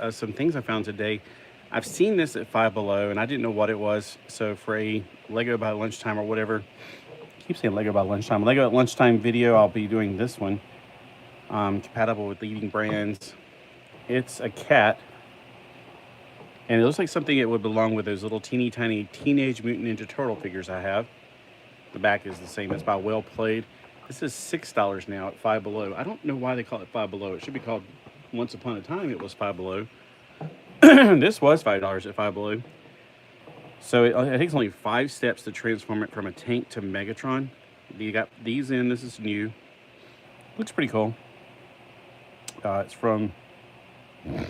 some things I found today. I've seen this at Five Below, and I didn't know what it was. So for a Lego by lunchtime or whatever, I keep saying Lego by lunchtime. Lego at lunchtime video, I'll be doing this one. Compatible with leading brands. It's a cat, and it looks like something it would belong with those little teeny tiny Teenage Mutant Ninja Turtle figures I have. The back is the same. It's by Well Played. This is $6 now at Five Below. I don't know why they call it Five Below. It should be called Once Upon a Time it was Five Below. This was $5 at Five Below. So it takes only 5 steps to transform it from a tank to Megatron. You got these in. This is new. Looks pretty cool. It's from... I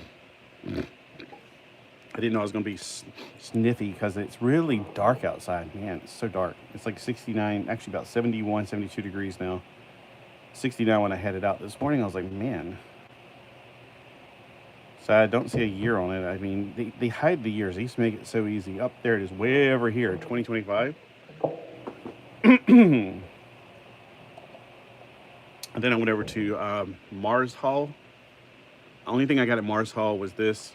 didn't know I was going to be sniffy because it's really dark outside. Man, it's so dark. It's like 69, actually about 71, 72 degrees now. 69 when I headed out this morning. I was like, man. So I don't see a year on it. I mean, they hide the years. They used to make it so easy. Up there it is, way over here, 2025. And then I went over to Mars Hall. The only thing I got at Mars Hall was this.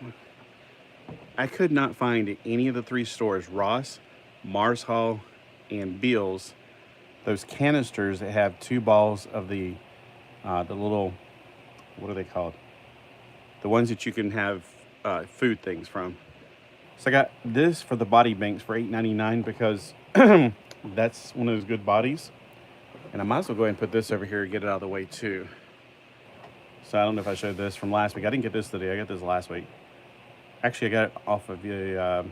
I could not find at any of the 3 stores, Ross, Mars Hall, and Beals, those canisters that have 2 balls of the little, what are they called? The ones that you can have food things from. So I got this for the body banks for $8.99 because that's one of those good bodies. And I might as well go ahead and put this over here and get it out of the way too. So I don't know if I showed this from last week. I didn't get this today. I got this last week. Actually, I got it off of the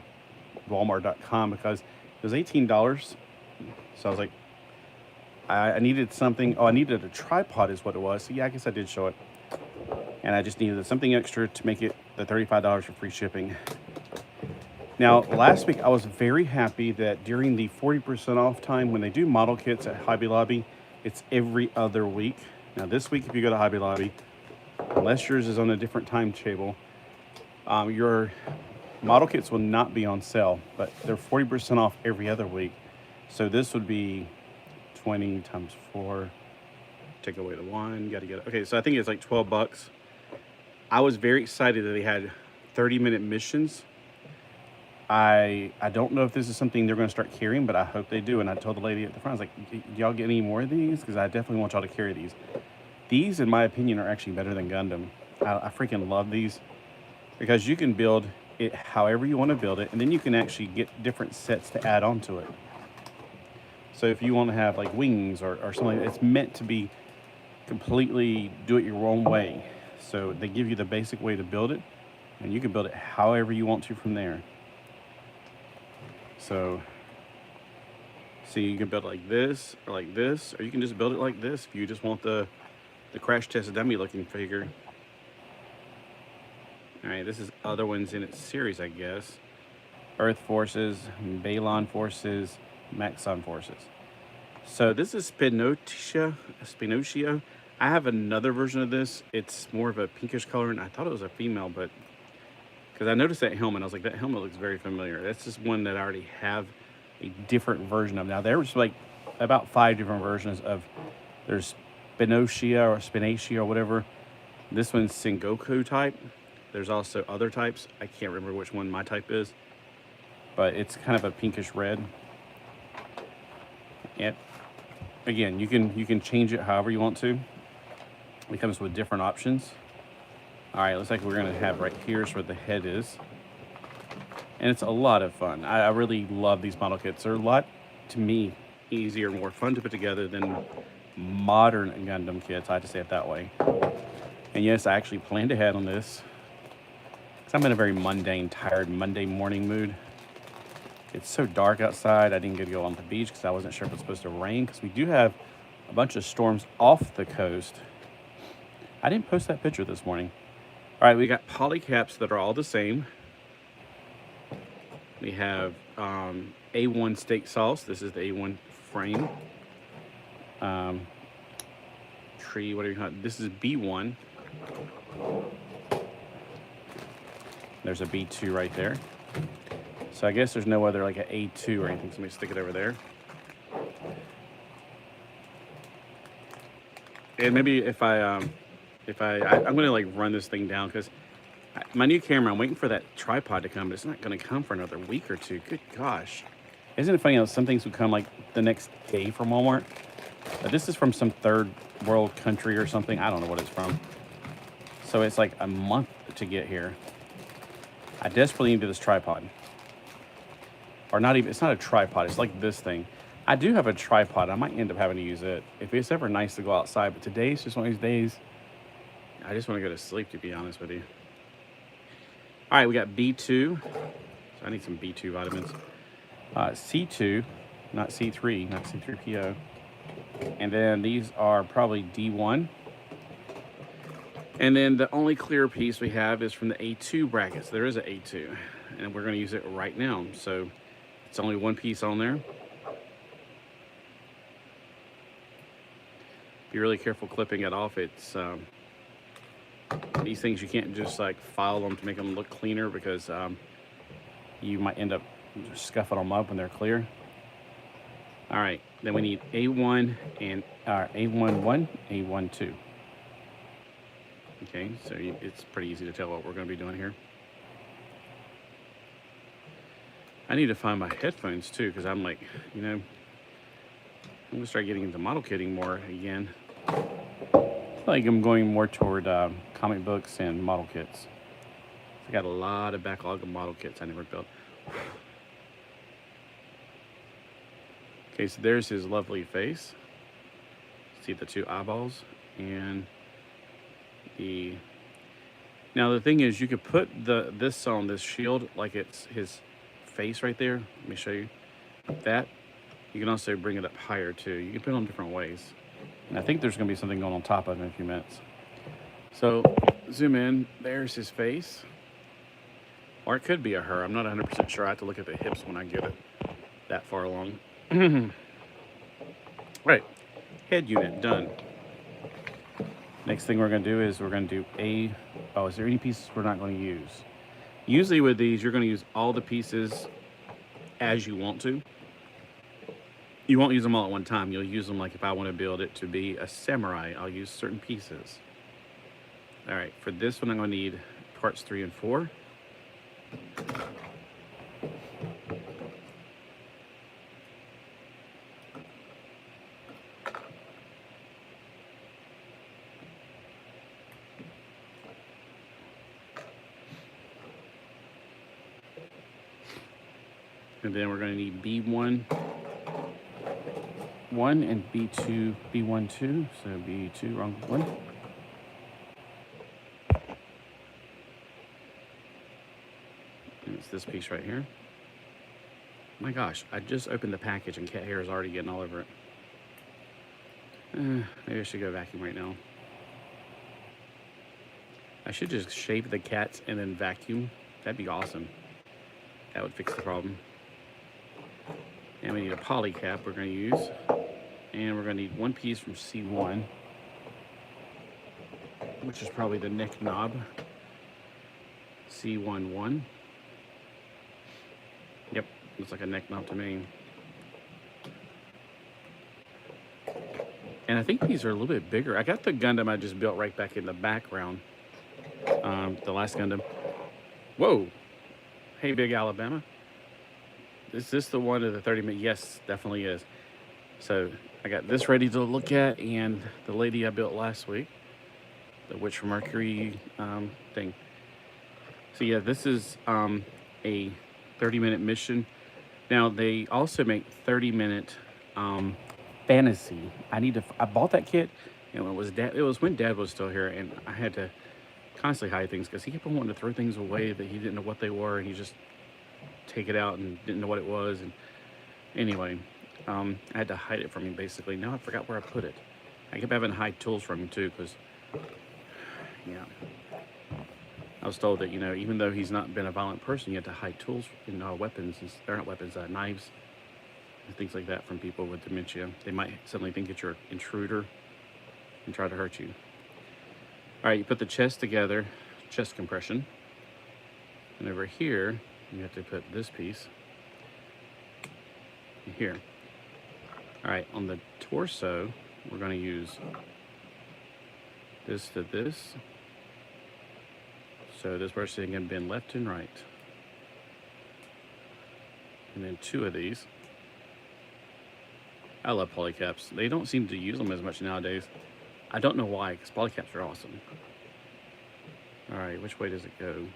Walmart.com because it was $18. So I was like, I needed something. Oh, I needed a tripod is what it was. So yeah, I guess I did show it. And I just needed something extra to make it the $35 for free shipping. Now, last week I was very happy that during the 40% off time, when they do model kits at Hobby Lobby, it's every other week. Now this week, if you go to Hobby Lobby, unless yours is on a different timetable, your model kits will not be on sale, but they're 40% off every other week. So this would be 20 times 4. Take away the 1. Got to get it. Okay, so I think it's like $12. I was very excited that they had 30-minute missions. I don't know if this is something they're going to start carrying, but I hope they do. And I told the lady at the front, I was like, do y'all get any more of these? Because I definitely want y'all to carry these. These, in my opinion, are actually better than Gundam. I freaking love these. Because you can build it however you want to build it, and then you can actually get different sets to add on to it. So if you want to have like wings or something, it's meant to be completely do it your own way. So they give you the basic way to build it, and you can build it however you want to from there. So see, you can build it like this, or you can just build it like this if you just want the crash test dummy looking figure. Alright, this is other ones in its series, I guess. Earth Forces, Balon Forces, Maxon Forces. So this is Spinotia. I have another version of this. It's more of a pinkish color, and I thought it was a female, but because I noticed that helmet, I was like, that helmet looks very familiar. That's just one that I already have a different version of. Now, there's like about 5 different versions of, there's Spinacia or whatever. This one's Sengoku type. There's also other types. I can't remember which one my type is, but it's kind of a pinkish red. And again, you can change it however you want to. It comes with different options. All right, looks like we're gonna have right here's where the head is, and it's a lot of fun. I really love these model kits. They're a lot, to me, easier, more fun to put together than modern Gundam kits. I have to say it that way. And yes, I actually planned ahead on this. I'm in a very mundane, tired Monday morning mood. It's so dark outside. I didn't get to go on the beach because I wasn't sure if it was supposed to rain, because we do have a bunch of storms off the coast. I didn't post that picture this morning. All right, we got polycaps that are all the same. We have A1 steak sauce. This is the A1 frame. Tree, whatever you call it. This is B1. There's a B2 right there. So I guess there's no other like an A2 or anything. So let me stick it over there. And maybe if I'm gonna like run this thing down, because my new camera, I'm waiting for that tripod to come, but it's not going to come for another week or two. Good gosh. Isn't it funny how some things would come like the next day from Walmart? But this is from some third world country or something. I don't know what it's from. So it's like a month to get here. I desperately need this tripod. Or not even, it's not a tripod. It's like this thing. I do have a tripod. I might end up having to use it if it's ever nice to go outside. But today's just one of these days. I just want to go to sleep, to be honest with you. All right, we got B2. So I need some B2 vitamins. C2, not C3, not C3PO. And then these are probably D1. And then the only clear piece we have is from the A2 brackets. There is an A2, and we're going to use it right now. So it's only one piece on there. Be really careful clipping it off. It's these things you can't just like file them to make them look cleaner, because you might end up scuffing them up when they're clear. All right, then we need A1 and A11, A12. Okay, so it's pretty easy to tell what we're going to be doing here. I need to find my headphones too, because I'm like, you know, I'm going to start getting into model kitting more again. I feel like I'm going more toward comic books and model kits. I got a lot of backlog of model kits I never built. Okay, so there's his lovely face. See the two eyeballs and the... Now the thing is, you could put this on this shield like it's his face right there. Let me show you that. You can also bring it up higher too. You can put it on different ways. And I think there's going to be something going on top of it in a few minutes. So zoom in. There's his face, or it could be a her. I'm not 100% sure. I have to look at the hips when I get it that far along. Right, head unit done. Next thing we're going to do is we're going to do is there any pieces we're not going to use? Usually with these, you're going to use all the pieces as you want to. You won't use them all at one time. You'll use them like if I want to build it to be a samurai, I'll use certain pieces. All right, for this one, I'm going to need parts 3 and 4. And then we're going to need B1 and B2, B1 2. So B2, wrong one. And it's this piece right here. My gosh, I just opened the package and cat hair is already getting all over it. Maybe I should go vacuum right now. I should just shave the cats and then vacuum. That'd be awesome. That would fix the problem. And we need a poly cap we're going to use. And we're going to need one piece from C1, which is probably the neck knob. C11. Yep, looks like a neck knob to me. And I think these are a little bit bigger. I got the Gundam I just built right back in the background. The last Gundam. Whoa. Hey, Big Alabama. Is this the one of the 30-minute? Yes, definitely is. So I got this ready to look at, and the lady I built last week, the Witch from Mercury thing. So yeah, this is a 30-minute mission. Now they also make 30-minute fantasy. I bought that kit, and it was when Dad was still here, and I had to constantly hide things because he kept on wanting to throw things away that he didn't know what they were, and he just take it out and didn't know what it was. And anyway, I had to hide it from him basically. Now I forgot where I put it. I kept having to hide tools from him too, because yeah, I was told that, you know, even though he's not been a violent person, you have to hide tools and weapons. They're not weapons, knives and things like that from people with dementia. They might suddenly think that you're an intruder and try to hurt you. All right, you put the chest together, chest compression, and over here you have to put this piece here. All right, on the torso, we're going to use this to this, So this person can bend left and right. And then 2 of these. I love polycaps. They don't seem to use them as much nowadays. I don't know why, because polycaps are awesome. All right, which way does it go?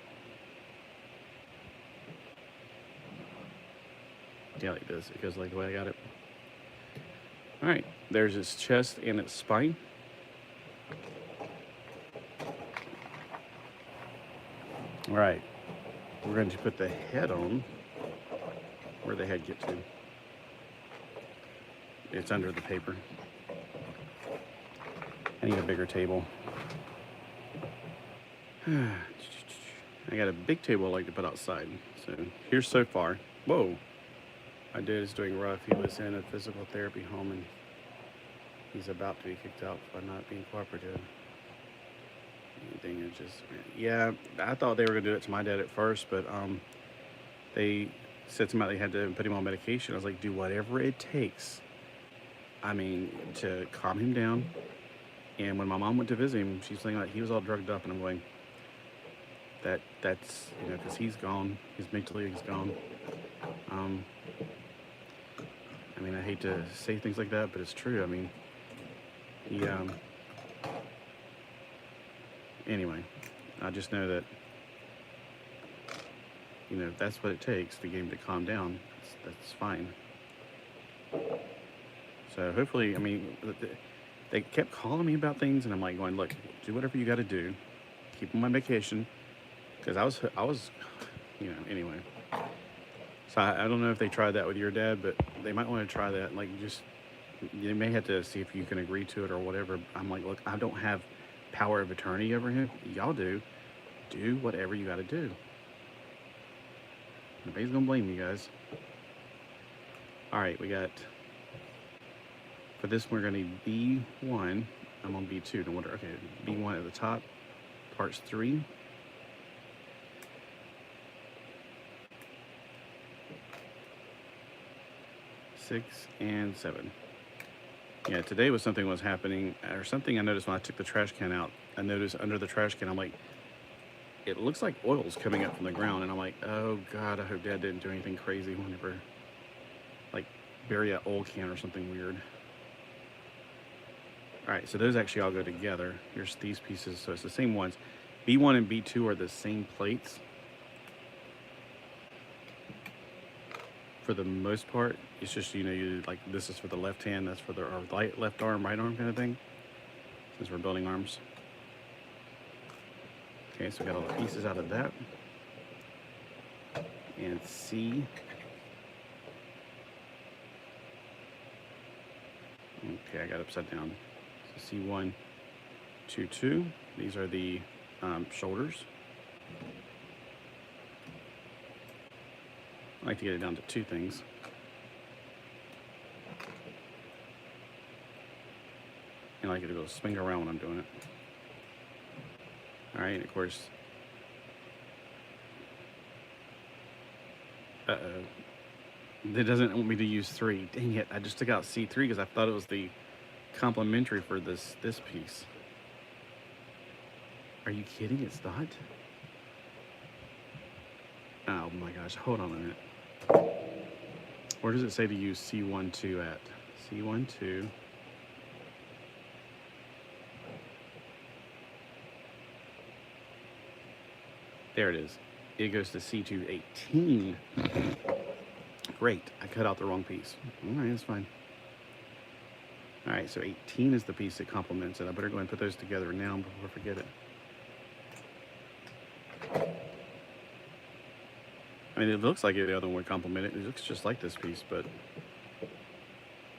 Yeah, like this. It goes like the way I got it. All right, there's its chest and its spine. All right, we're going to put the head on. Where'd the head get to? It's under the paper. I need a bigger table. I got a big table I like to put outside. So here's so far. Whoa. My dad is doing rough. He was in a physical therapy home and he's about to be kicked out for not being cooperative. Anything is just, yeah, I thought they were going to do it to my dad at first, but they said somebody had to put him on medication. I was like, do whatever it takes. I mean, to calm him down. And when my mom went to visit him, she's saying like he was all drugged up, and I'm going, that's, you know, because he's gone. His mentally he's gone. I mean, I hate to say things like that, but it's true. I mean, he, anyway, I just know that, you know, that's what it takes to get him to calm down. That's fine. So hopefully, I mean, they kept calling me about things, and I'm like going, look, do whatever you got to do. Keep him on vacation, because I was, you know, anyway. So I don't know if they tried that with your dad, but they might want to try that. Like, just, you may have to see if you can agree to it or whatever. I'm like, look, I don't have power of attorney over him. Y'all do. Do whatever you got to do. Nobody's going to blame you guys. All right, we got, for this we're going to need B1. I'm on B2. No wonder. Okay, B1 at the top, parts 3. Six and 7. Yeah, today was something was happening, or something I noticed when I took the trash can out. I noticed under the trash can, I'm like, it looks like oil's coming up from the ground, and I'm like, oh God, I hope Dad didn't do anything crazy whenever, like, bury an oil can or something weird. All right, so those actually all go together. Here's these pieces, so it's the same ones. B1 and B2 are the same plates for the most part. It's just, you know, you like, this is for the left hand, that's for the left arm, right arm kind of thing, since we're building arms. Okay, so we got all the pieces out of that. And C. Okay, I got upside down. So C1, 2, 2. These are the shoulders. I like to get it down to 2 things. And I like it to go swing around when I'm doing it. All right, and of course, it doesn't want me to use 3. Dang it, I just took out C3 because I thought it was the complementary for this piece. Are you kidding? It's not? Oh my gosh, hold on a minute. Where does it say to use C12 at? C12. There it is. It goes to C218. Great, I cut out the wrong piece. All right, that's fine. All right, so 18 is the piece that complements it. I better go and put those together now before I forget it. I mean, it looks like the other one would complement it. It looks just like this piece, but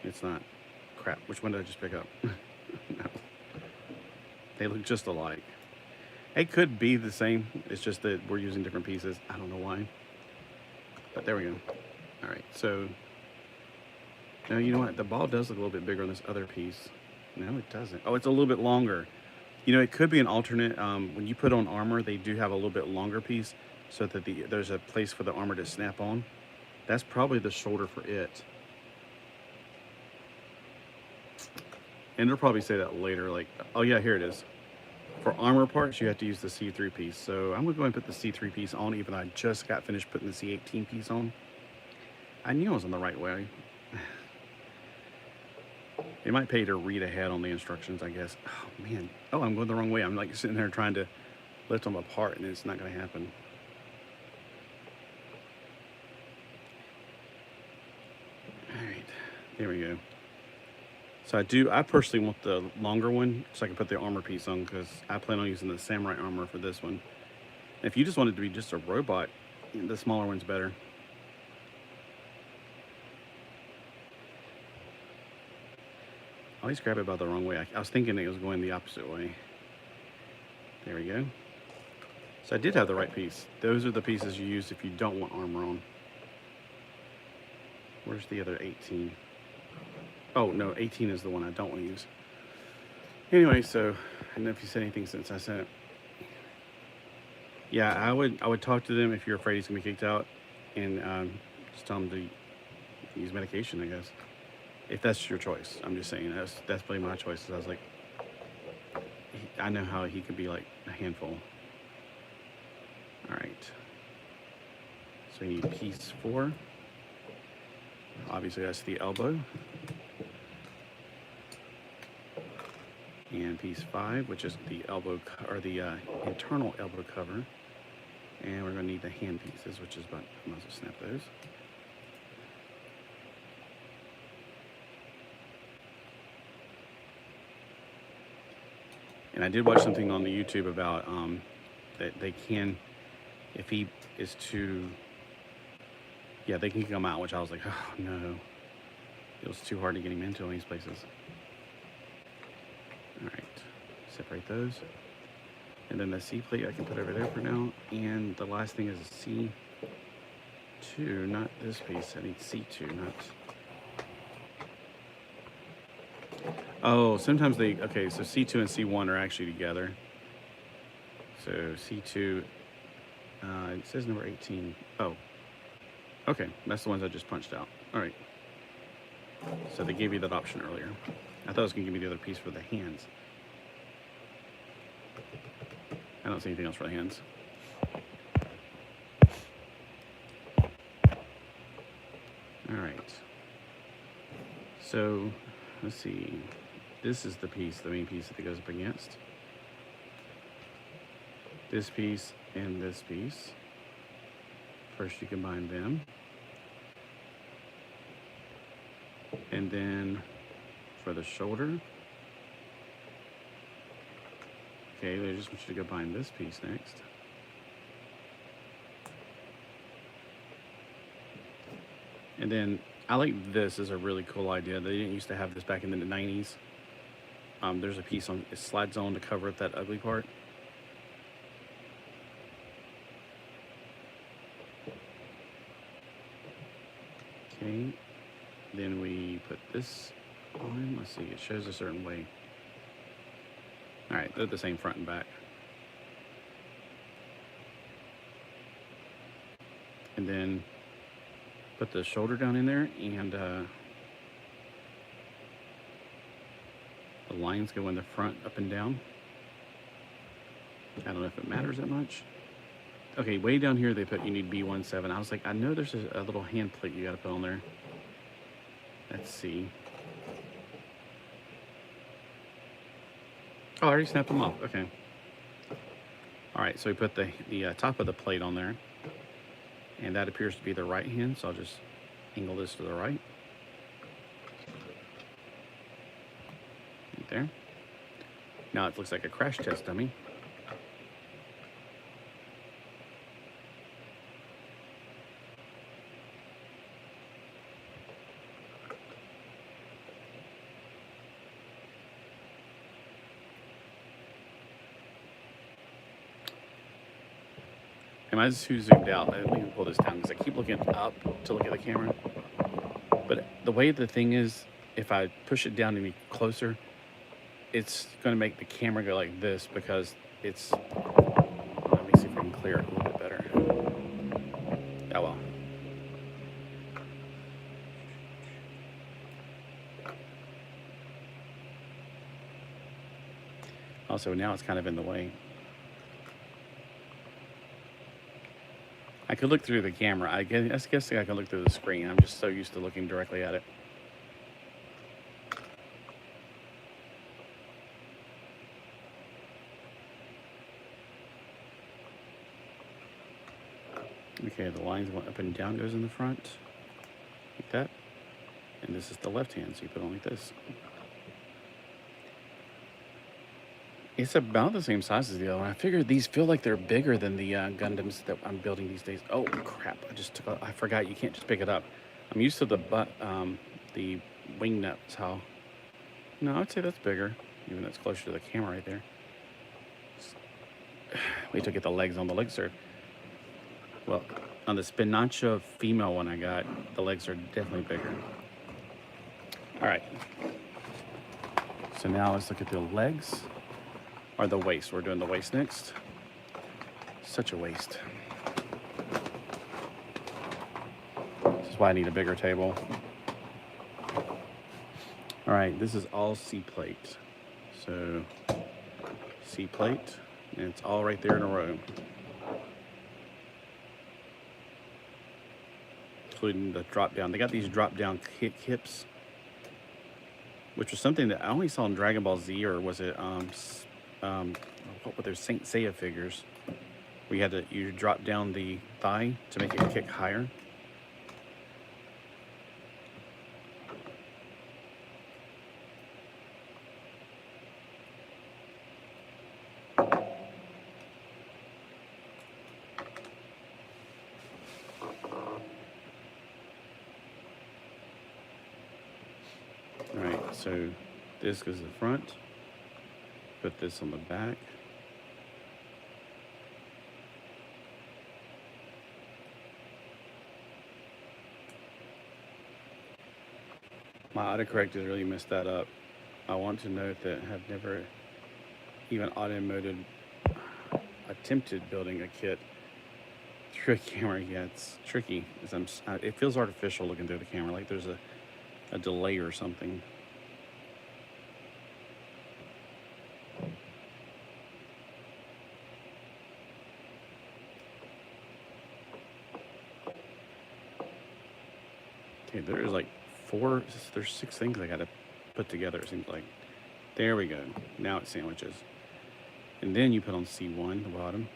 it's not. Crap, which one did I just pick up? No. They look just alike. It could be the same. It's just that we're using different pieces. I don't know why. But there we go. All right, so now you know what? The ball does look a little bit bigger on this other piece. No, it doesn't. Oh, it's a little bit longer. You know, it could be an alternate. When you put on armor, they do have a little bit longer piece so that there's a place for the armor to snap on. That's probably the shoulder for it. And they'll probably say that later, like, oh yeah, here it is. For armor parts, you have to use the C3 piece. So I'm going to go ahead and put the C3 piece on, even though I just got finished putting the C18 piece on. I knew I was on the right way. It might pay to read ahead on the instructions, I guess. Oh, man. Oh, I'm going the wrong way. I'm like sitting there trying to lift them apart, and it's not going to happen. All right. There we go. So I personally want the longer one so I can put the armor piece on, because I plan on using the samurai armor for this one. If you just want it to be just a robot, the smaller one's better. I always grab it about the wrong way. I was thinking it was going the opposite way. There we go. So I did have the right piece. Those are the pieces you use if you don't want armor on. Where's the other 18? Oh, no, 18 is the one I don't want to use. Anyway, so I don't know if you said anything since I said it. Yeah, I would talk to them if you're afraid he's going to be kicked out, and just tell him to use medication, I guess. If that's your choice. I'm just saying, that's probably my choice. I was like, I know how he could be like a handful. All right. So we need piece 4. Obviously, that's the elbow. And piece 5, which is the elbow, or the internal elbow cover. And we're going to need the hand pieces, which is about, I might as well snap those. And I did watch something on the YouTube about that they can, if he is too, yeah, they can come out, which I was like, oh no, it was too hard to get him into all these places. All right, separate those. And then the C plate I can put over there for now. And the last thing is a C2, not this piece. I need C2, not. Oh, sometimes they, okay, so C2 and C1 are actually together. So C2, it says number 18. Oh, okay, that's the ones I just punched out. All right. So they gave you that option earlier. I thought it was going to give me the other piece for the hands. I don't see anything else for the hands. All right. So, let's see. This is the piece, the main piece that it goes up against. This piece and this piece. First you combine them. And then for the shoulder, okay, they just want you to combine this piece next. And then I like this as a really cool idea. They didn't used to have this back in the 90s. There's a piece on, it slides on to cover up that ugly part. Okay, then we put this on. Let's see, it shows a certain way. All right, they're the same front and back. And then put the shoulder down in there, and the lines go in the front, up and down. I don't know if it matters that much. Okay, way down here they put you need B17. I was like, I know there's a little hand plate you got to put on there. Let's see. Oh, I already snapped them off. Okay. All right, so we put the top of the plate on there, and that appears to be the right hand. So I'll just angle this to the right. Right there. Now it looks like a crash test dummy. Am I just too zoomed out? Let me pull this down because I keep looking up to look at the camera. But the way the thing is, if I push it down any closer, it's going to make the camera go like this because it's, let me see if I can clear it a little bit better. Oh well. Also, now it's kind of in the way. I could look through the camera. I guess I can look through the screen. I'm just so used to looking directly at it. Okay, the lines went up and down goes in the front, like that. And this is the left hand, so you put it on like this. It's about the same size as the other one. I figured these feel like they're bigger than the Gundams that I'm building these days. Oh crap! I forgot you can't just pick it up. I'm used to the wing nuts. How? No, I'd say that's bigger. Even though it's closer to the camera right there. Wait till I get the legs on. The legs are, well, on the Spinacha female one I got, the legs are definitely bigger. All right. So now let's look at the legs. Or the waist. We're doing the waist next. Such a waist. This is why I need a bigger table. All right, this is all C-plate. So C-plate, and it's all right there in a row. Including the drop down. They got these drop down hips, which was something that I only saw in Dragon Ball Z, or was it what were those Saint Seiya figures? We had to, you drop down the thigh to make it kick higher. Alright, so this goes to the front. Put this on the back. My autocorrect has really messed that up. I want to note that I have never even attempted building a kit through a camera yet. It's tricky. It feels artificial looking through the camera, like there's a delay or something. Okay, there's 6 things I gotta put together, it seems like. There we go. Now it sandwiches. And then you put on C1, the bottom.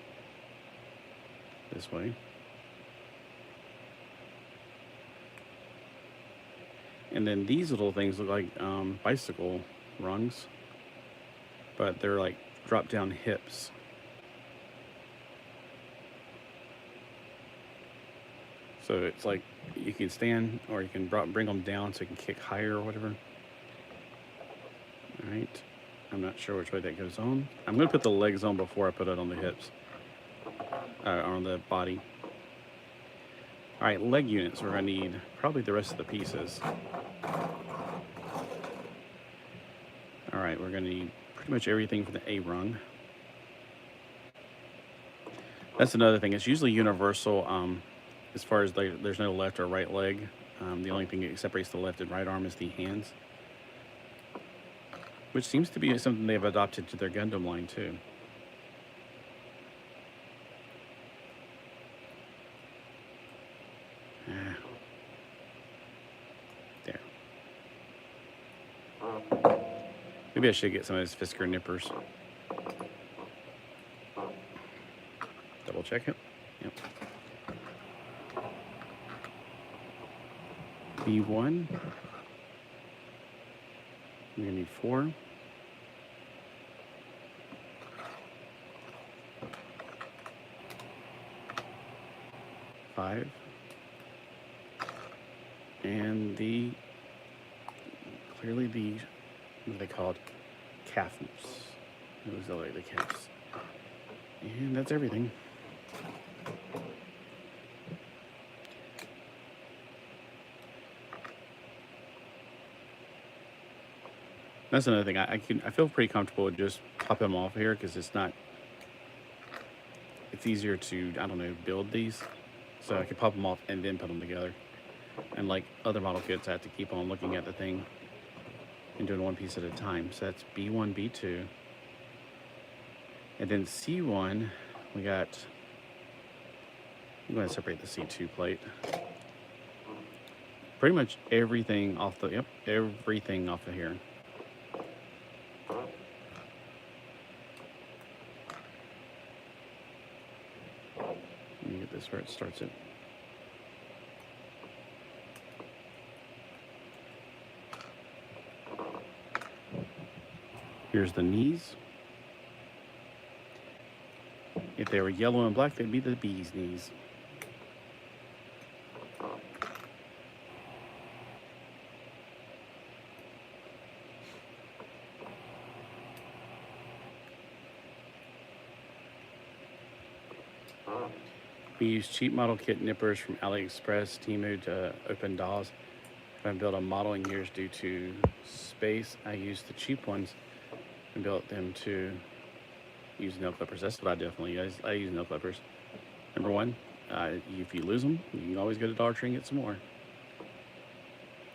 This way. And then these little things look like bicycle rungs, but they're like drop down hips. So it's like you can stand, or you can bring them down so you can kick higher or whatever. All right, I'm not sure which way that goes on. I'm gonna put the legs on before I put it on the hips, on the body. All right, leg units, we're gonna need probably the rest of the pieces. All right, we're gonna need pretty much everything for the A rung. That's another thing, it's usually universal. As far as there's no left or right leg. The only thing that separates the left and right arm is the hands, which seems to be something they've adopted to their Gundam line too. There. Maybe I should get some of those Fisker nippers. Double check it. Yep. B1. We're gonna need 4. 5. And clearly the, what are they called? Calves. Those are like the calves. And that's everything. That's another thing. I feel pretty comfortable with just popping them off here because it's easier to, I don't know, build these. So I can pop them off and then put them together. And like other model kits, I have to keep on looking at the thing and doing one piece at a time. So that's B1, B2. And then C1, we got, I'm going to separate the C2 plate. Pretty much everything off the, everything off of here. Let me get this where it starts it. Here's the knees. If they were yellow and black, they'd be the bee's knees. We use cheap model kit nippers from AliExpress, Temu to open DAWs. I haven't built a model in years due to space. I used the cheap ones and built them to use nail clippers. That's what I definitely use. I use nail clippers. Number one, if you lose them, you can always go to Dollar Tree and get some more.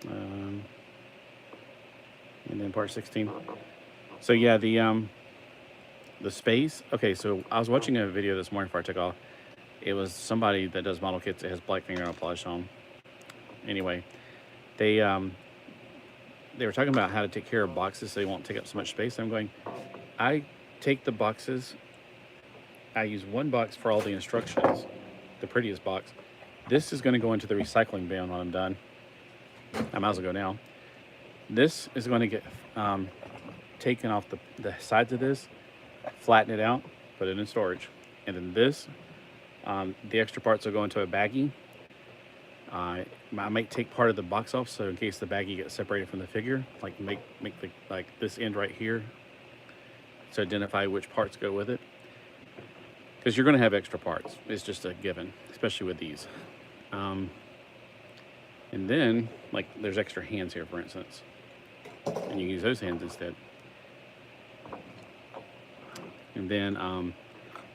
And then part 16. So yeah, the space. Okay, so I was watching a video this morning before I took off. It was somebody that does model kits that has black fingernail polish on. Anyway, they were talking about how to take care of boxes so they won't take up so much space. I'm going, I take the boxes, I use one box for all the instructions, the prettiest box. This is going to go into the recycling bin when I'm done. I might as well go now. This is going to get taken off the sides of this, flatten it out, put it in storage. And then this, the extra parts will go into a baggie. I might take part of the box off, so in case the baggie gets separated from the figure, like make the, like this end right here, to identify which parts go with it. Because you're going to have extra parts. It's just a given, especially with these. And then, like, there's extra hands here, for instance, and you can use those hands instead. And then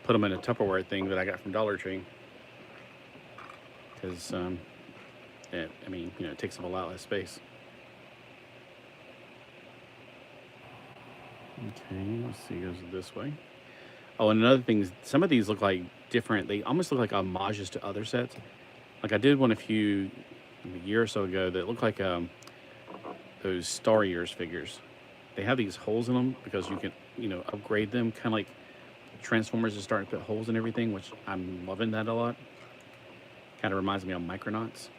put them in a Tupperware thing that I got from Dollar Tree, because I mean, you know, it takes up a lot less space. Okay, let's see, it goes this way. Oh, and another thing is, some of these look like different, they almost look like homages to other sets. Like I did one a year or so ago that looked like those Star Years figures. They have these holes in them because you can, you know, upgrade them, kind of like Transformers is starting to put holes in everything, which I'm loving that a lot. Kind of reminds me of Micronauts.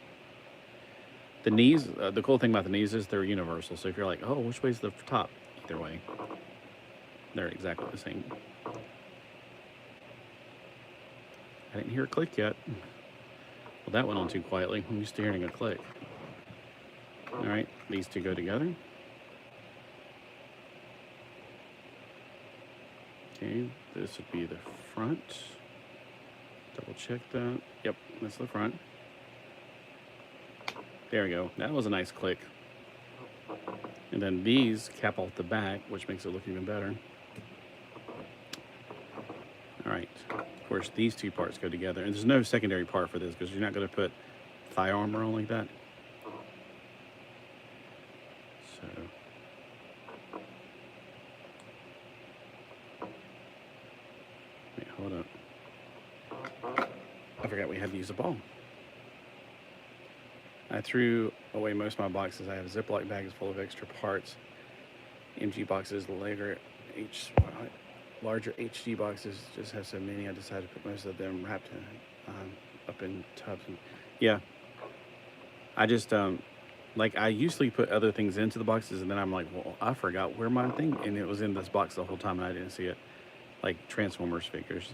The knees, the cool thing about the knees is they're universal. So if you're like, oh, which way's the top? Either way, they're exactly the same. I didn't hear a click yet. Well, that went on too quietly. I'm used to hearing a click. All right, these two go together. Okay, this would be the front. Double check that. Yep, that's the front. There we go. That was a nice click. And then these cap off the back, which makes it look even better. All right. Of course, these two parts go together. And there's no secondary part for this because you're not going to put thigh armor on like that. So. Wait, hold up. I forgot we had to use a ball. I threw away most of my boxes. I have Ziploc bags full of extra parts. MG boxes, larger HD boxes just have so many. I decided to put most of them wrapped up in tubs. Yeah, I just like I usually put other things into the boxes, and then I'm like, well, I forgot where my thing, and it was in this box the whole time, and I didn't see it. Like Transformers figures.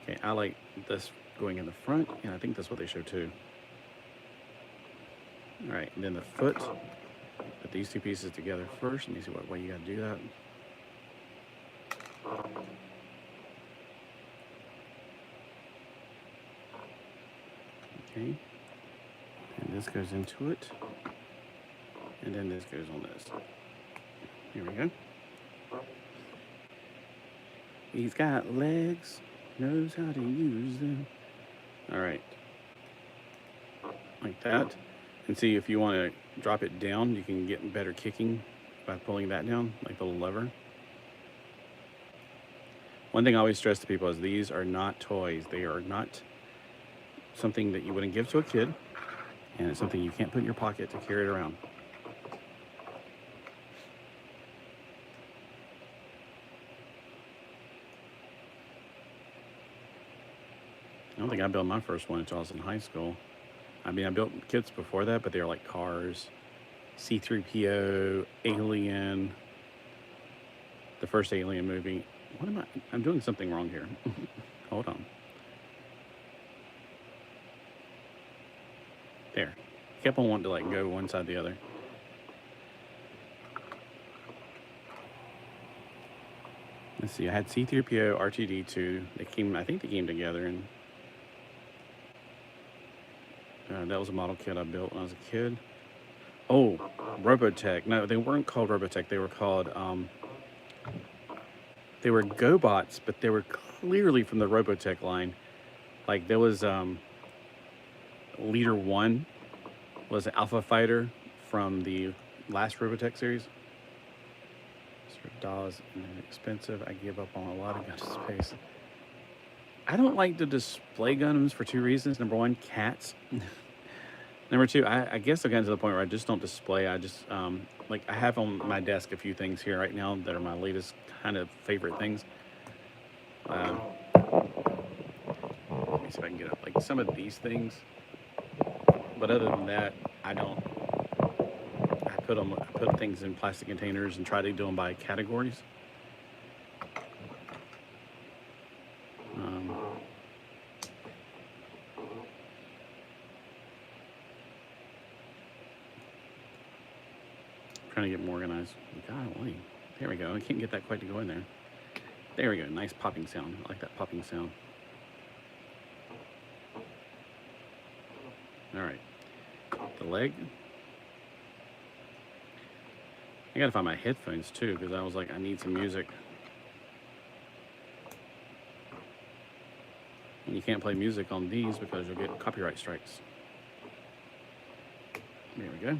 Okay, I like this going in the front, and I think that's what they show too. All right, and then the foot. Put these two pieces together first. Let me see what way you gotta do that. Okay, and this goes into it, and then this goes on this. Here we go. He's got legs, knows how to use them. All right, like that. And see, if you want to drop it down, you can get better kicking by pulling that down, like the little lever. One thing I always stress to people is these are not toys. They are not something that you wouldn't give to a kid, and it's something you can't put in your pocket to carry it around. I don't think I built my first one until I was in high school. I mean, I built kits before that, but they were like Cars, C-3PO, Alien, the first Alien movie. What am I'm doing something wrong here. Hold on. There. Kept on wanting to like go one side or the other. Let's see, I had C-3PO, R2-D2. They came, I think they came together, and that was a model kit I built when I was a kid. Oh, Robotech. No, they weren't called Robotech. They were called, they were GoBots, but they were clearly from the Robotech line. Like, there was, Leader 1 was an Alpha Fighter from the last Robotech series. Dollars expensive. I give up on a lot of gun space. I don't like to display Gundams for two reasons. Number one, cats. Number two, I guess I've gotten to the point where I just don't display. I just, like, I have on my desk a few things here right now that are my latest kind of favorite things. Let me see if I can get up, like, some of these things. But other than that, I don't. I put things in plastic containers and try to do them by categories. Trying to get more organized. Golly. There we go. I can't get that quite to go in there. There we go. Nice popping sound. I like that popping sound. All right. The leg. I gotta find my headphones too, because I was like, I need some music. And you can't play music on these because you'll get copyright strikes. There we go.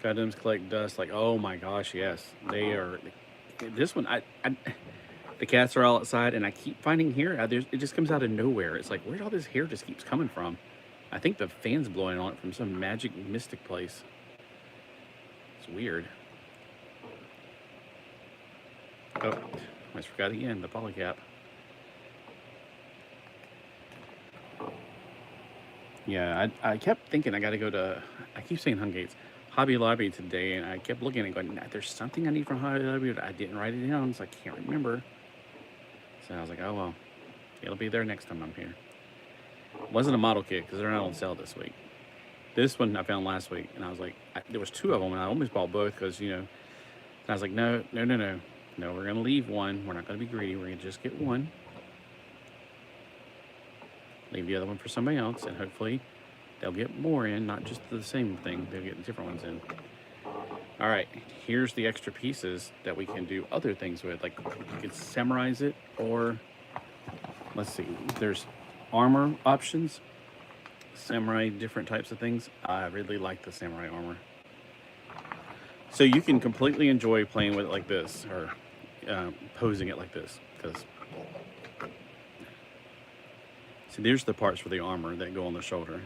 Gundams collect dust. Like, oh my gosh, yes. They are. This one, the cats are all outside, and I keep finding hair. It just comes out of nowhere. It's like, where'd all this hair just keeps coming from? I think the fan's blowing on it from some magic mystic place. It's weird. Oh, I forgot again, the polycap. Yeah, I kept thinking I got to go to, I keep saying Hungates, Hobby Lobby today, and I kept looking and going, there's something I need from Hobby Lobby, but I didn't write it down, so I can't remember. So I was like, oh well, it'll be there next time I'm here. It wasn't a model kit because they're not on sale this week. This one I found last week, and I was like, there was two of them, and I almost bought both because, you know, I was like, no, we're going to leave one. We're not going to be greedy. We're going to just get one. Leave the other one for somebody else, and hopefully they'll get more in, not just the same thing. They'll get different ones in. All right, here's the extra pieces that we can do other things with. Like, you can summarize it, or, let's see, there's armor options. Samurai, different types of things. I really like the samurai armor. So you can completely enjoy playing with it like this, or posing it like this, because see, there's the parts for the armor that go on the shoulder.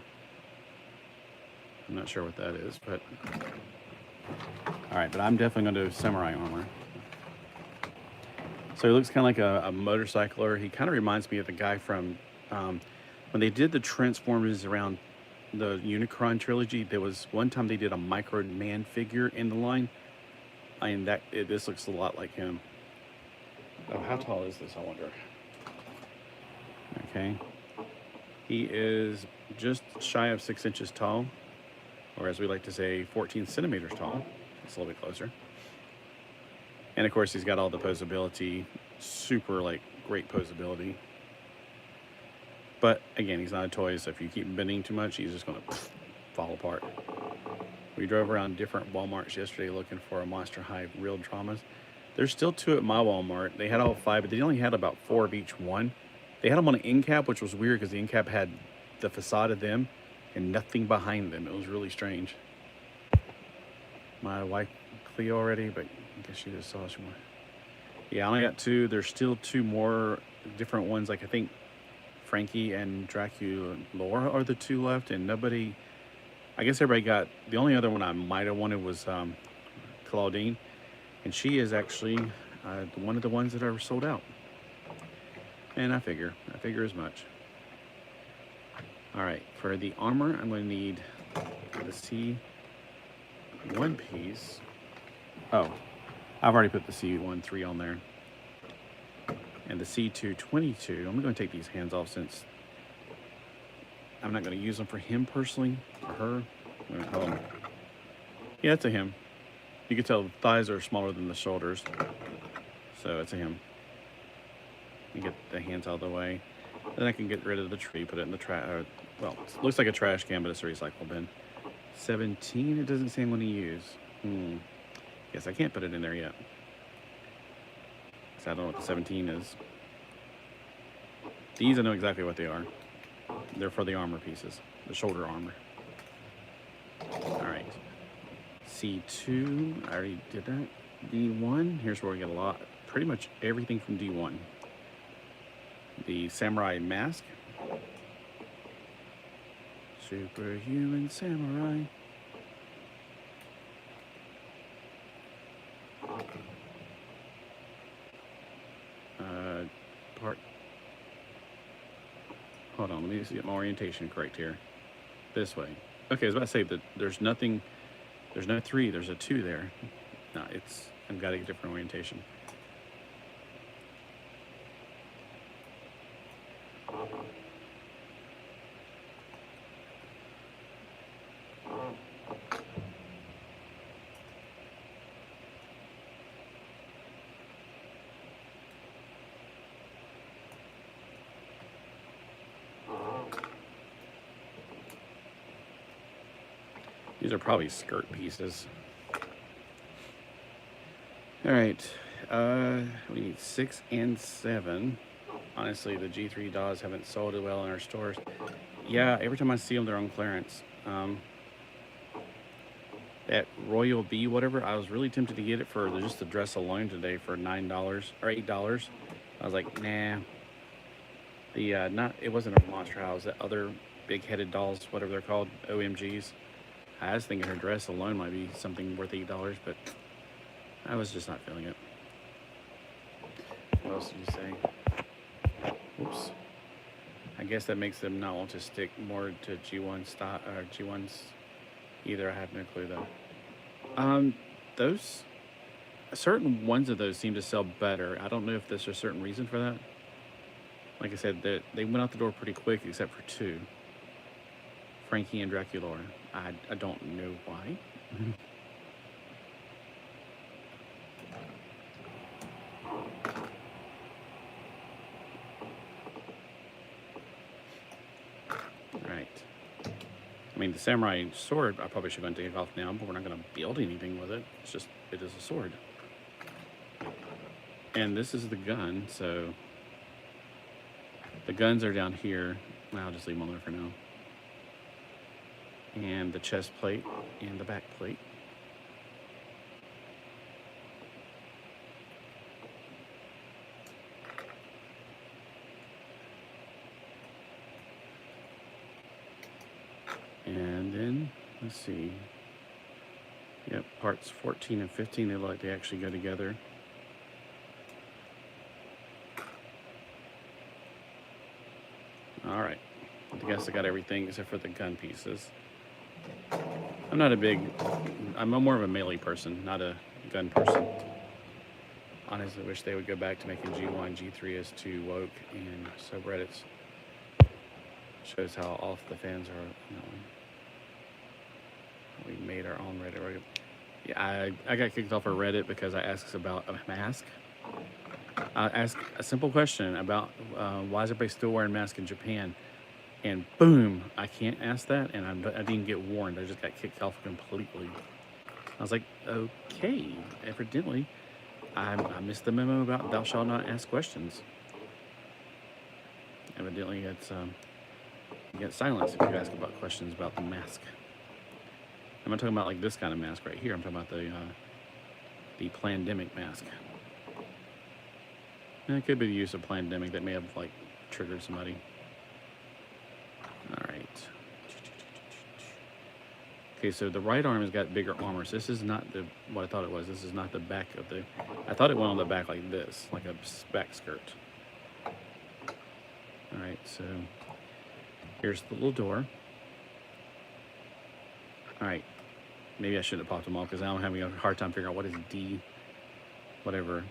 I'm not sure what that is, but all right, but I'm definitely going to do samurai armor. So he looks kind of like a motorcycler. He kind of reminds me of the guy from when they did the Transformers around the Unicron trilogy. There was one time they did a Micro Man figure in the line, and this looks a lot like him. Oh, how tall is this, I wonder? Okay. He is just shy of 6 inches tall, or as we like to say, 14 centimeters tall. It's a little bit closer. And of course, he's got all the posability, super like great posability. But again, he's not a toy, so if you keep him bending too much, he's just going to fall apart. We drove around different Walmarts yesterday looking for a Monster High real dramas. There's still 2 at my Walmart. They had all 5, but they only had about 4 of each one. They had them on an end cap, which was weird because the end cap had the facade of them and nothing behind them. It was really strange. My wife Cleo already, but I guess she just saw some more. Yeah, I only got two. There's still two more different ones. Like I think Frankie and Dracula Laura are the two left, and nobody. I guess everybody got the only other one I might have wanted was Claudine, and she is actually one of the ones that are sold out. And I figure as much. All right, for the armor, I'm going to need the C1 piece. Oh, I've already put the C13 on there. And the C222, I'm going to take these hands off since I'm not going to use them for him personally, or her. Hold on. Yeah, it's a him. You can tell the thighs are smaller than the shoulders. So it's a him. You get the hands out of the way. Then I can get rid of the tree, put it in the trash. Well, it looks like a trash can, but it's a recycle bin. 17, it doesn't say I'm going to use. Guess I can't put it in there yet. I don't know what the 17 is. These I know exactly what they are. They're for the armor pieces, the shoulder armor. Alright. C2, I already did that. D1, here's where we get a lot, pretty much everything from D1. The samurai mask. Superhuman samurai. Part. Hold on, let me just get my orientation correct here. This way. Okay, I was about to say that there's nothing. There's no 3. There's a 2 there. No, I've got a different orientation. These are probably skirt pieces. All right, we need 6 and 7. Honestly, the G3 DAWs haven't sold it well in our stores. Yeah, every time I see them, they're on clearance. That Royal B, whatever, I was really tempted to get it for just the dress alone today for $9 or $8. I was like, nah. It wasn't a Monster House. That other big-headed dolls, whatever they're called, OMGs. I was thinking her dress alone might be something worth $8, but I was just not feeling it. What else did you say? Oops. I guess that makes them not want to stick more to G1 style or G1s either. I have no clue though. Those certain ones of those seem to sell better. I don't know if there's a certain reason for that. Like I said, they went out the door pretty quick, except for 2. Frankie and Dracula. I don't know why. Alright. I mean, the samurai sword, I probably should go and take it off now, but we're not going to build anything with it. It's just, it is a sword. And this is the gun, so the guns are down here. I'll just leave them on there for now. And the chest plate and the back plate. And then, let's see. Yep, parts 14 and 15, they look like they actually go together. All right, I guess I got everything except for the gun pieces. I'm more of a melee person, not a gun person. Honestly, wish they would go back to making G1, G3 as too woke, and subreddits shows how off the fans are. We made our own Reddit. Yeah, I got kicked off of Reddit because I asked about a mask. I asked a simple question about why is everybody still wearing masks in Japan? And boom, I can't ask that, and I didn't get warned. I just got kicked off completely. I was like, okay, evidently, I missed the memo about thou shalt not ask questions. Evidently, it's you get silence if you ask about questions about the mask. I'm not talking about like this kind of mask right here. I'm talking about the pandemic mask. And it could be the use of pandemic that may have like triggered somebody. All right. Okay, so the right arm has got bigger armor. So this is not the what I thought it was. This is not the back of the. I thought it went on the back like this, like a back skirt. All right, so here's the little door. All right, maybe I shouldn't have popped them all because now I'm having a hard time figuring out what is D, whatever.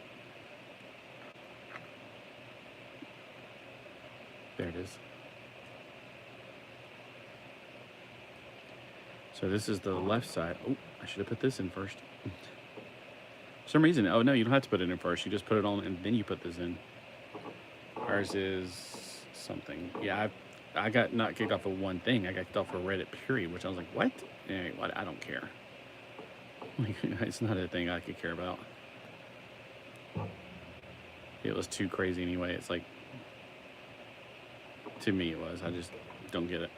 There it is. So this is the left side. Oh, I should have put this in first. For some reason, oh no, you don't have to put it in first. You just put it on and then you put this in. Ours is something. Yeah, I got not kicked off of one thing. I got kicked off for Reddit period, which I was like, what? Anyway, I don't care. It's not a thing I could care about. It was too crazy anyway. It's like, to me it was. I just don't get it.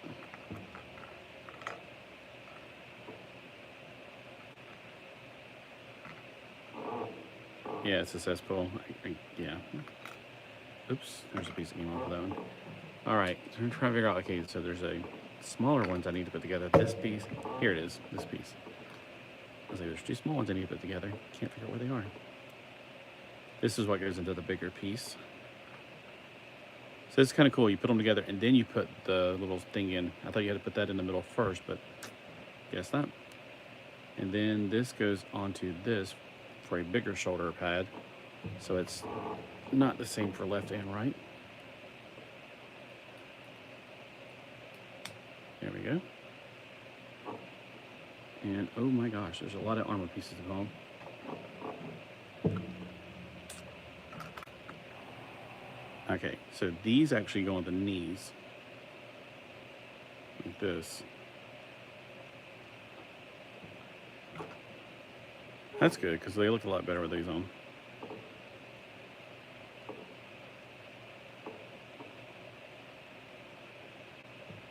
Yeah, it's a cesspool. Yeah. Oops, there's a piece of email for that one. All right, so I'm trying to figure out, okay, so there's a smaller ones I need to put together. This piece, here it is, this piece. I was like, there's two small ones I need to put together. Can't figure out where they are. This is what goes into the bigger piece. So it's kind of cool. You put them together and then you put the little thing in. I thought you had to put that in the middle first, but guess not. And then this goes onto this for a bigger shoulder pad. So it's not the same for left and right. There we go. And oh my gosh, there's a lot of armor pieces at home. Okay, so these actually go on the knees. Like this. That's good, because they look a lot better with these on.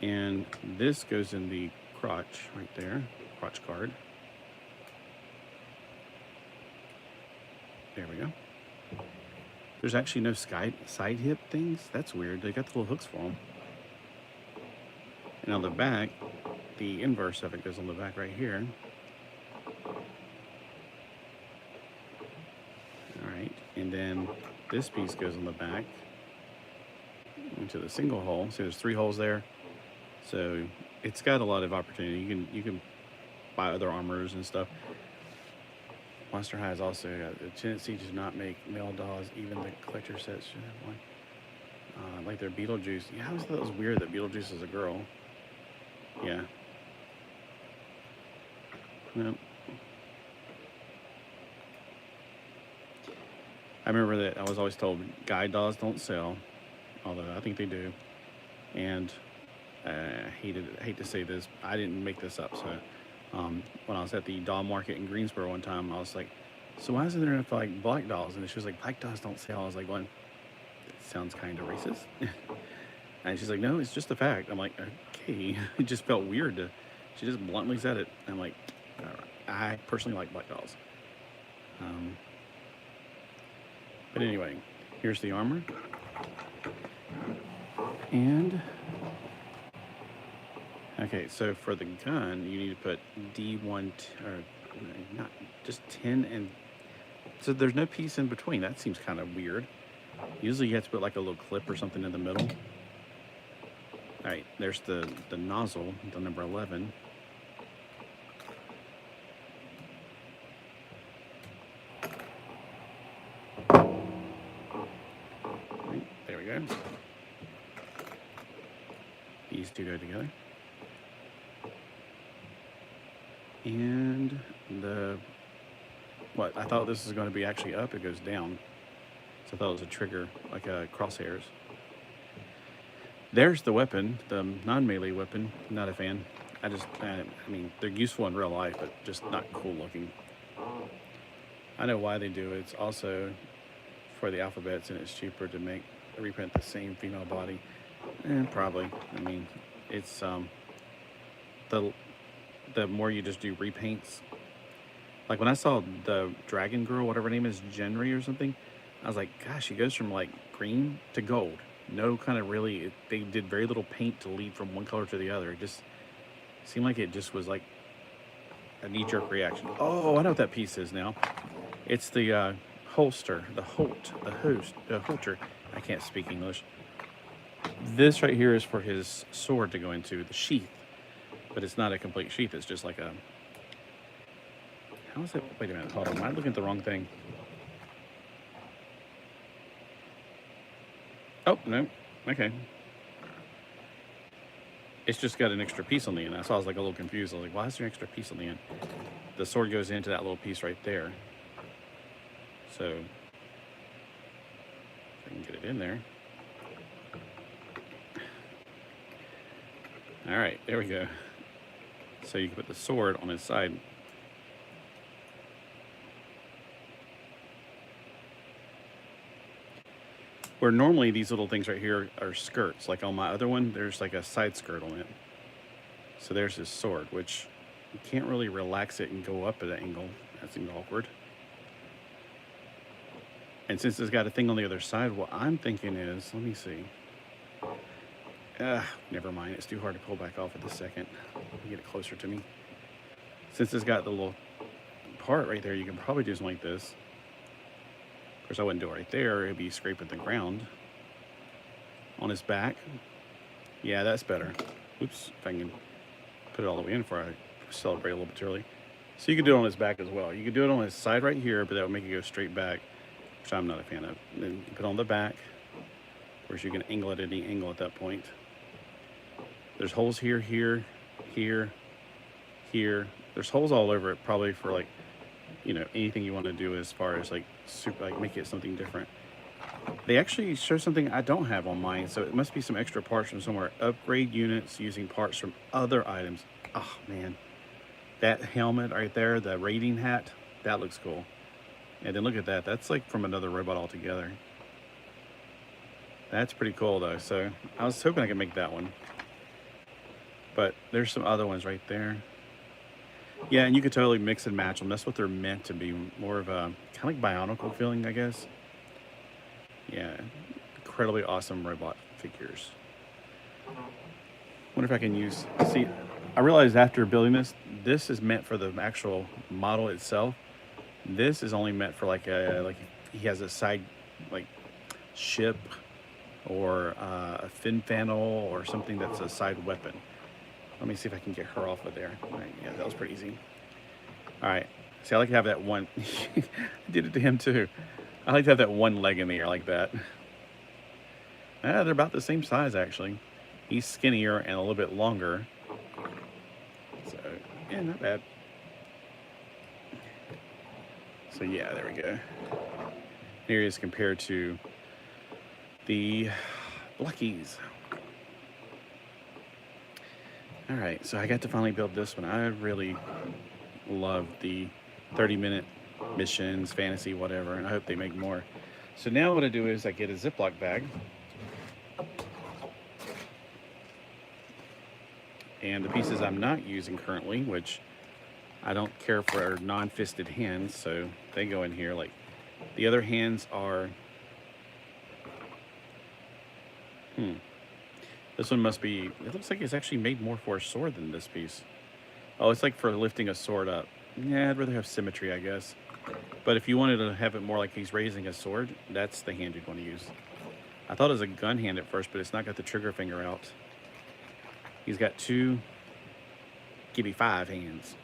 And this goes in the crotch right there, crotch guard. There we go. There's actually no side hip things. That's weird. They got the little hooks for them. And on the back, the inverse of it goes on the back right here. All right, and then this piece goes on the back into the single hole. So there's 3 holes there. So it's got a lot of opportunity. You can buy other armors and stuff. Monster High has also got a tendency to not make male dolls. Even the collector sets should have one. Like their Beetlejuice. Yeah, I always thought it was weird that Beetlejuice is a girl. Yeah. Nope. I remember that I was always told guide dolls don't sell, although I think they do. And I hate to say this, I didn't make this up. So when I was at the doll market in Greensboro one time, I was like, so why isn't there enough like black dolls? And she was like, black dolls don't sell. I was like, well, that sounds kind of racist. And she's like, no, it's just a fact. I'm like, okay. It just felt weird. She just bluntly said it. I'm like, all right. I personally like black dolls. But anyway, here's the armor. And okay, so for the gun, you need to put D1, or not, just 10, and so there's no piece in between. That seems kind of weird. Usually you have to put like a little clip or something in the middle. All right, there's the nozzle, the number 11. Right, there we go. These two go together. And I thought this was going to be actually up, it goes down. So I thought it was a trigger, like a crosshairs. There's the weapon, the non-melee weapon. Not a fan. I mean, they're useful in real life, but just not cool looking. I know why they do it. It's also for the alphabets, and it's cheaper to reprint the same female body. Probably. I mean, it's the more you just do repaints. Like when I saw the dragon girl, whatever her name is, Genry or something, I was like, gosh, it goes from like green to gold. No kind of really, they did very little paint to lead from one color to the other. It just seemed like it just was like a knee-jerk reaction. Oh, I know what that piece is now. It's the holster, the holter. I can't speak English. This right here is for his sword to go into, the sheath. But it's not a complete sheath, it's just like a... How is it? Wait a minute, hold on. Am I looking at the wrong thing? Oh, no. Okay. It's just got an extra piece on the end. So I was like a little confused. I was like, why is there an extra piece on the end? The sword goes into that little piece right there. So, if I can get it in there. All right, there we go. So you can put the sword on his side. Where normally these little things right here are skirts. Like on my other one, there's like a side skirt on it. So there's his sword, which you can't really relax it and go up at an angle. That seems awkward. And since it's got a thing on the other side, what I'm thinking is, let me see. Never mind, it's too hard to pull back off at this second. Let me get it closer to me. Since it's got the little part right there, you can probably do something like this. Of course, I wouldn't do it right there. It'd be scraping the ground. On his back. Yeah, that's better. Oops, if I can put it all the way in before I celebrate a little bit too early. So you can do it on his back as well. You can do it on his side right here, but that would make it go straight back, which I'm not a fan of. And then you can put it on the back. Of course, you can angle it at any angle at that point. There's holes here, here, here, here. There's holes all over it, probably for like, you know, anything you want to do as far as like make it something different. They actually show something I don't have on mine, so it must be some extra parts from somewhere. Upgrade units using parts from other items. Oh man, that helmet right there, the raiding hat, that looks cool. And then look at that, that's like from another robot altogether. That's pretty cool though, so I was hoping I could make that one. But there's some other ones right there. Yeah, and you could totally mix and match them. That's what they're meant to be. More of a kind of like Bionicle feeling, I guess. Yeah, incredibly awesome robot figures. Wonder if I can use... See, I realized after building this, this is meant for the actual model itself. This is only meant for like he has a side like ship or a fin fanel or something that's a side weapon. Let me see if I can get her off of there. All right, yeah, that was pretty easy. All right, see, I like to have that one. I did it to him too. I like to have that one leg in the air like that. They're about the same size actually. He's skinnier and a little bit longer. So, yeah, not bad. So yeah, there we go. Here he is compared to the Blackies. All right, so I got to finally build this one. I really love the 30-minute missions, fantasy, whatever, and I hope they make more. So now what I do is I get a Ziploc bag. And the pieces I'm not using currently, which I don't care for non-fisted hands, so they go in here. Like the other hands are... This one must be, it looks like it's actually made more for a sword than this piece. Oh, it's like for lifting a sword up. Yeah, I'd rather have symmetry, I guess. But if you wanted to have it more like he's raising a sword, that's the hand you'd want to use. I thought it was a gun hand at first, but it's not got the trigger finger out. He's got two, give me 5 hands.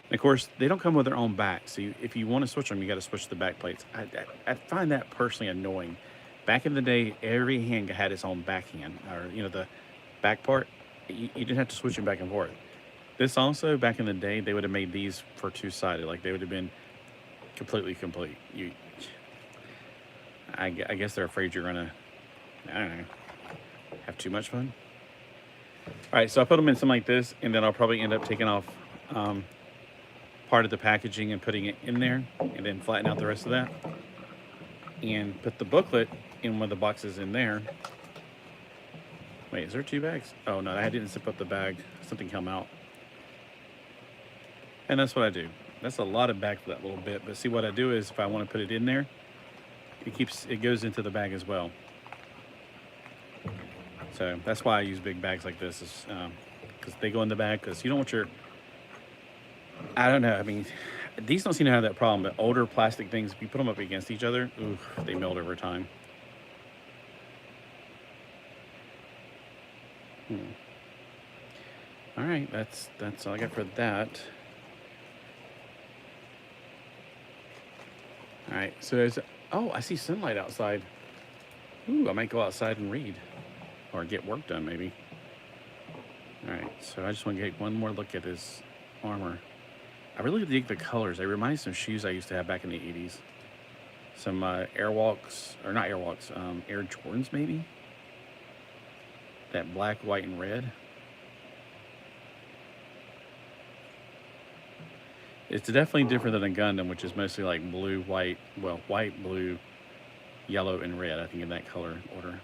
And of course, they don't come with their own back. So if you want to switch them, you got to switch the back plates. I find that personally annoying. Back in the day, every hand had its own backhand, or you know, the back part. You didn't have to switch them back and forth. This also, back in the day, they would have made these for two-sided. Like they would have been completely complete. I guess they're afraid you're gonna, I don't know, have too much fun. All right, so I put them in something like this, and then I'll probably end up taking off part of the packaging and putting it in there, and then flatten out the rest of that, and put the booklet in one of the boxes in there. Wait, is there 2 bags? Oh no, I didn't zip up the bag. Something came out. And that's what I do. That's a lot of bag for that little bit. But see, what I do is if I want to put it in there, it goes into the bag as well. So that's why I use big bags like this, is because they go in the bag, because you don't want your, I don't know, I mean, these don't seem to have that problem, but older plastic things, if you put them up against each other, ooh, they melt over time. All right, that's all I got for that. All right, so there's, oh, I see sunlight outside. Ooh, I might go outside and read, or get work done maybe. All right, so I just want to get one more look at his armor. I really dig the colors. They remind me of some shoes I used to have back in the 80s. Some Airwalks, or not Airwalks, Air Jordans maybe? That black, white, and red. It's definitely different than a Gundam, which is mostly like blue, white, well, white, blue, yellow, and red, I think, in that color order.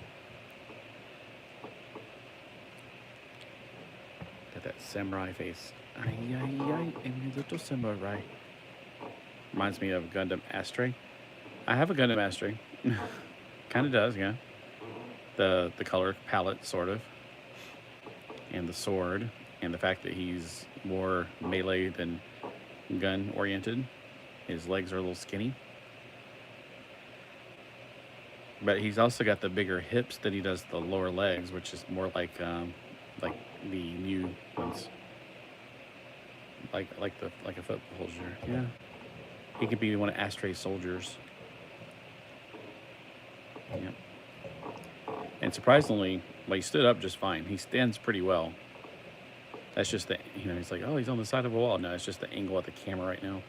Got that samurai face. Ay, ay, ay, a little samurai. Reminds me of Gundam Astray. I have a Gundam Astray. Kind of does, yeah. The color palette, sort of. And the sword. And the fact that he's more melee than gun oriented. His legs are a little skinny. But he's also got the bigger hips than he does the lower legs, which is more like the new ones. Like a foot soldier. Yeah. He could be one of Astray's soldiers. Yep. And surprisingly, well, he stood up just fine. He stands pretty well. That's just the, he's like, oh, he's on the side of a wall. No, it's just the angle at the camera right now.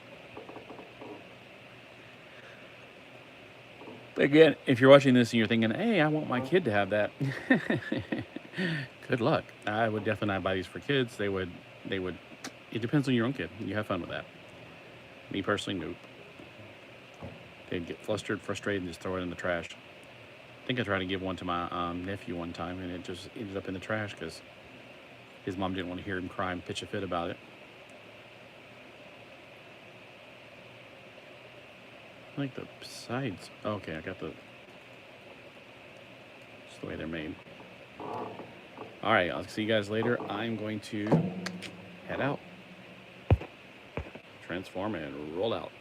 But again, if you're watching this and you're thinking, hey, I want my kid to have that, good luck. I would definitely not buy these for kids. They would, it depends on your own kid. You have fun with that. Me personally, nope. They'd get flustered, frustrated, and just throw it in the trash. I think I tried to give one to my nephew one time, and it just ended up in the trash because his mom didn't want to hear him cry and pitch a fit about it. I like the sides. Oh, okay, I got the, just the way they're made. All right, I'll see you guys later. I'm going to head out, transform, and roll out.